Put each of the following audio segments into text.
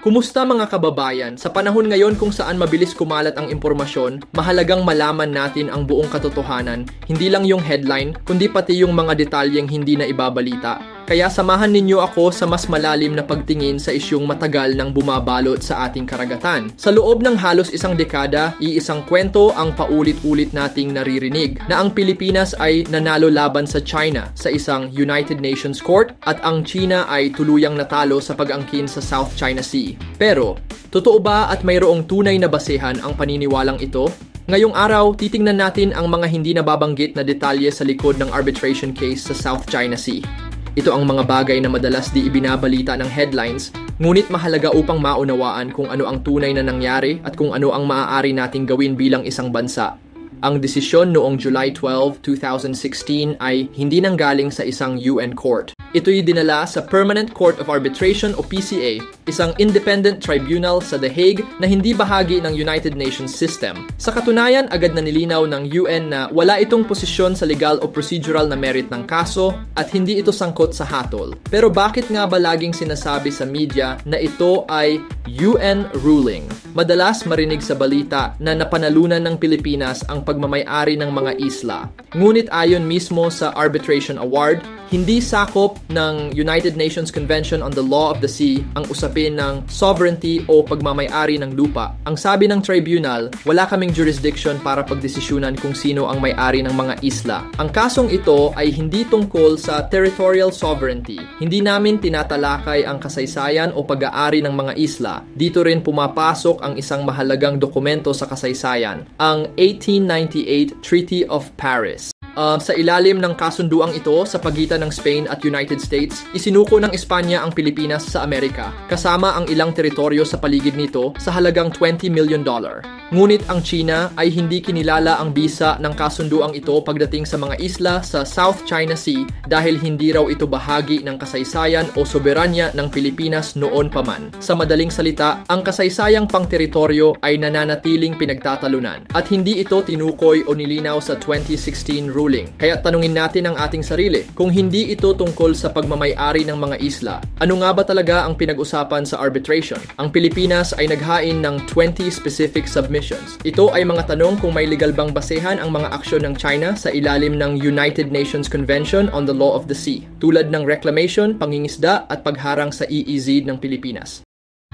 Kumusta mga kababayan? Sa panahon ngayon kung saan mabilis kumalat ang impormasyon, mahalagang malaman natin ang buong katotohanan, hindi lang yung headline, kundi pati yung mga detalyeng hindi na ibabalita. Kaya samahan ninyo ako sa mas malalim na pagtingin sa isyung matagal nang bumabalot sa ating karagatan. Sa loob ng halos isang dekada, iisang kwento ang paulit-ulit nating naririnig na ang Pilipinas ay nanalo laban sa China sa isang United Nations Court at ang China ay tuluyang natalo sa pag-angkin sa South China Sea. Pero, totoo ba at mayroong tunay na basehan ang paniniwalang ito? Ngayong araw, titingnan natin ang mga hindi nababanggit na detalye sa likod ng arbitration case sa South China Sea. Ito ang mga bagay na madalas di ibinabalita ng headlines, ngunit mahalaga upang maunawaan kung ano ang tunay na nangyari at kung ano ang maaari nating gawin bilang isang bansa. Ang desisyon noong July 12, 2016 ay hindi nanggaling sa isang UN court. Ito'y dinala sa Permanent Court of Arbitration o PCA, isang independent tribunal sa The Hague na hindi bahagi ng United Nations system. Sa katunayan, agad na nilinaw ng UN na wala itong posisyon sa legal o procedural na merit ng kaso at hindi ito sangkot sa hatol. Pero bakit nga ba laging sinasabi sa media na ito ay UN ruling? Madalas marinig sa balita na napanalunan ng Pilipinas ang pagmamay-ari ng mga isla. Ngunit ayon mismo sa Arbitration Award, hindi sakop ng United Nations Convention on the Law of the Sea ang usapin ng sovereignty o pagmamay-ari ng lupa. Ang sabi ng tribunal, wala kaming jurisdiction para pagdesisyonan kung sino ang may-ari ng mga isla. Ang kasong ito ay hindi tungkol sa territorial sovereignty. Hindi namin tinatalakay ang kasaysayan o pag-aari ng mga isla. Dito rin pumapasok ang isang mahalagang dokumento sa kasaysayan, ang 1898 Treaty of Paris. Sa ilalim ng kasunduang ito sa pagitan ng Spain at United States, isinuko ng Espanya ang Pilipinas sa Amerika, kasama ang ilang teritoryo sa paligid nito sa halagang $20 million. Ngunit ang China ay hindi kinilala ang bisa ng kasunduang ito pagdating sa mga isla sa South China Sea dahil hindi raw ito bahagi ng kasaysayan o soberanya ng Pilipinas noon pa man. Sa madaling salita, ang kasaysayang pang-teritoryo ay nananatiling pinagtatalunan at hindi ito tinukoy o nilinaw sa 2016 ruling. Kaya tanungin natin ang ating sarili, kung hindi ito tungkol sa pagmamay-ari ng mga isla, ano nga ba talaga ang pinag-usapan sa arbitration? Ang Pilipinas ay naghain ng 20 specific submissions. Ito ay mga tanong kung may legal bang basehan ang mga aksyon ng China sa ilalim ng United Nations Convention on the Law of the Sea, tulad ng reclamation, pangingisda at pagharang sa EEZ ng Pilipinas.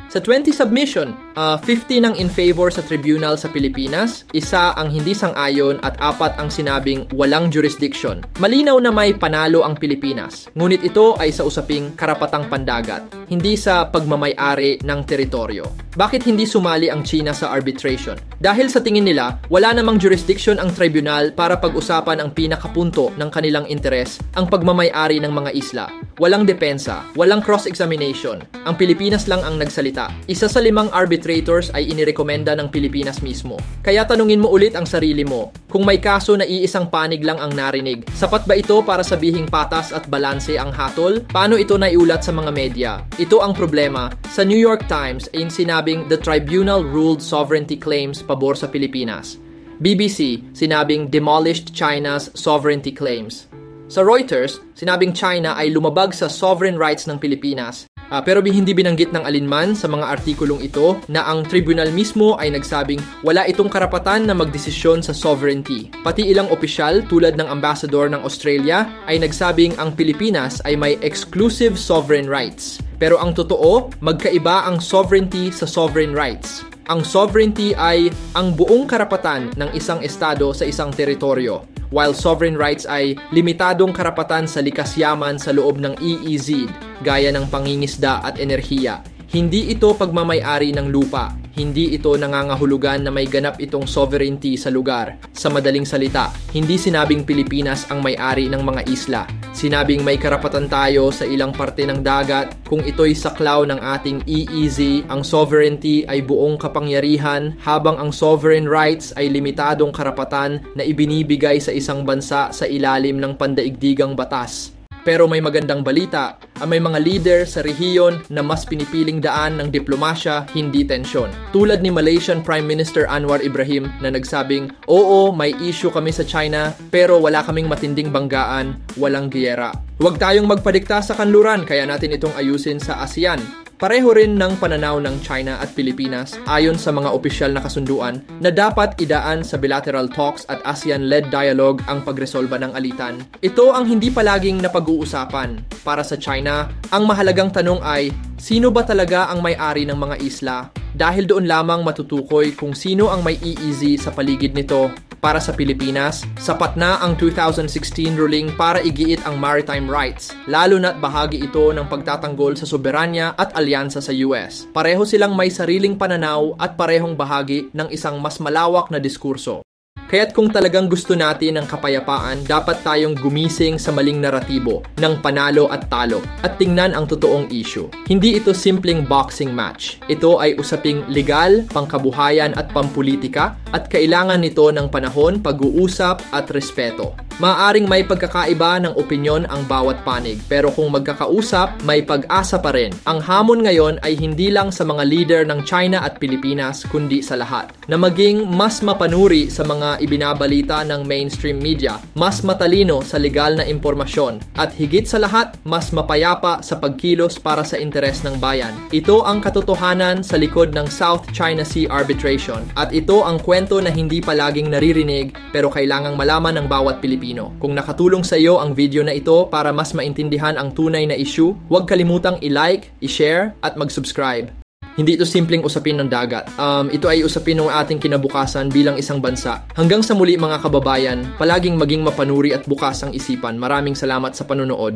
Sa 20 submission, 50 nang in favor sa tribunal sa Pilipinas, isa ang hindi sang-ayon at 4 ang sinabing walang jurisdiction. Malinaw na may panalo ang Pilipinas, ngunit ito ay sa usaping karapatang pandagat, hindi sa pagmamay-ari ng teritoryo. Bakit hindi sumali ang China sa arbitration? Dahil sa tingin nila, wala namang jurisdiction ang tribunal para pag-usapan ang pinakapunto ng kanilang interes, ang pagmamay-ari ng mga isla. Walang depensa, walang cross-examination. Ang Pilipinas lang ang nagsalita. Isa sa 5 arbitrators ay inirekomenda ng Pilipinas mismo. Kaya tanungin mo ulit ang sarili mo, kung may kaso na iisang panig lang ang narinig, sapat ba ito para sabihing patas at balanse ang hatol? Paano ito naiulat sa mga media? Ito ang problema. Sa New York Times ay sinabing the tribunal ruled sovereignty claims pabor sa Pilipinas. BBC, sinabing demolished China's sovereignty claims. Sa Reuters, sinabing China ay lumabag sa sovereign rights ng Pilipinas. Pero hindi binanggit ng alinman sa mga artikulong ito na ang tribunal mismo ay nagsabing wala itong karapatan na magdesisyon sa sovereignty. Pati ilang opisyal tulad ng ambassador ng Australia ay nagsabing ang Pilipinas ay may exclusive sovereign rights. Pero ang totoo, magkaiba ang sovereignty sa sovereign rights. Ang sovereignty ay ang buong karapatan ng isang estado sa isang teritoryo, while sovereign rights ay limitadong karapatan sa likas yaman sa loob ng EEZ, gaya ng pangingisda at enerhiya. Hindi ito pagmamay-ari ng lupa. Hindi ito nangangahulugan na may ganap itong sovereignty sa lugar. Sa madaling salita, hindi sinabing Pilipinas ang may-ari ng mga isla. Sinabing may karapatan tayo sa ilang parte ng dagat. Kung ito'y saklaw ng ating EEZ, ang sovereignty ay buong kapangyarihan, habang ang sovereign rights ay limitadong karapatan na ibinibigay sa isang bansa sa ilalim ng pandaigdigang batas. Pero may magandang balita, may mga leader sa rehiyon na mas pinipiling daan ng diplomasya, hindi tensyon. Tulad ni Malaysian Prime Minister Anwar Ibrahim na nagsabing, oo, may issue kami sa China, pero wala kaming matinding banggaan, walang giyera. Huwag tayong magpadikta sa kanluran, kaya natin itong ayusin sa ASEAN. Pareho rin ng pananaw ng China at Pilipinas ayon sa mga opisyal na kasunduan na dapat idaan sa bilateral talks at ASEAN-led dialogue ang pagresolba ng alitan. Ito ang hindi palaging napag-uusapan. Para sa China, ang mahalagang tanong ay, sino ba talaga ang may-ari ng mga isla? Dahil doon lamang matutukoy kung sino ang may EEZ sa paligid nito. Para sa Pilipinas, sapat na ang 2016 ruling para igiit ang maritime rights, lalo na't bahagi ito ng pagtatanggol sa soberanya at alyansa sa US. Pareho silang may sariling pananaw at parehong bahagi ng isang mas malawak na diskurso. Kaya't kung talagang gusto natin ng kapayapaan, dapat tayong gumising sa maling naratibo ng panalo at talo at tingnan ang totoong issue. Hindi ito simpleng boxing match. Ito ay usaping legal, pangkabuhayan at pampolitika at kailangan nito ng panahon, pag-uusap at respeto. Maaaring may pagkakaiba ng opinyon ang bawat panig, pero kung magkakausap, may pag-asa pa rin. Ang hamon ngayon ay hindi lang sa mga leader ng China at Pilipinas, kundi sa lahat. Na maging mas mapanuri sa mga ibinabalita ng mainstream media, mas matalino sa legal na impormasyon, at higit sa lahat, mas mapayapa sa pagkilos para sa interes ng bayan. Ito ang katotohanan sa likod ng South China Sea Arbitration, at ito ang kwento na hindi palaging naririnig pero kailangang malaman ng bawat Pilipino. Kung nakatulong sa iyo ang video na ito para mas maintindihan ang tunay na issue, huwag kalimutang i-like, i-share at mag-subscribe. Hindi ito simpleng usapin ng dagat. Ito ay usapin ng ating kinabukasan bilang isang bansa. Hanggang sa muli mga kababayan, palaging maging mapanuri at bukas ang isipan. Maraming salamat sa panonood.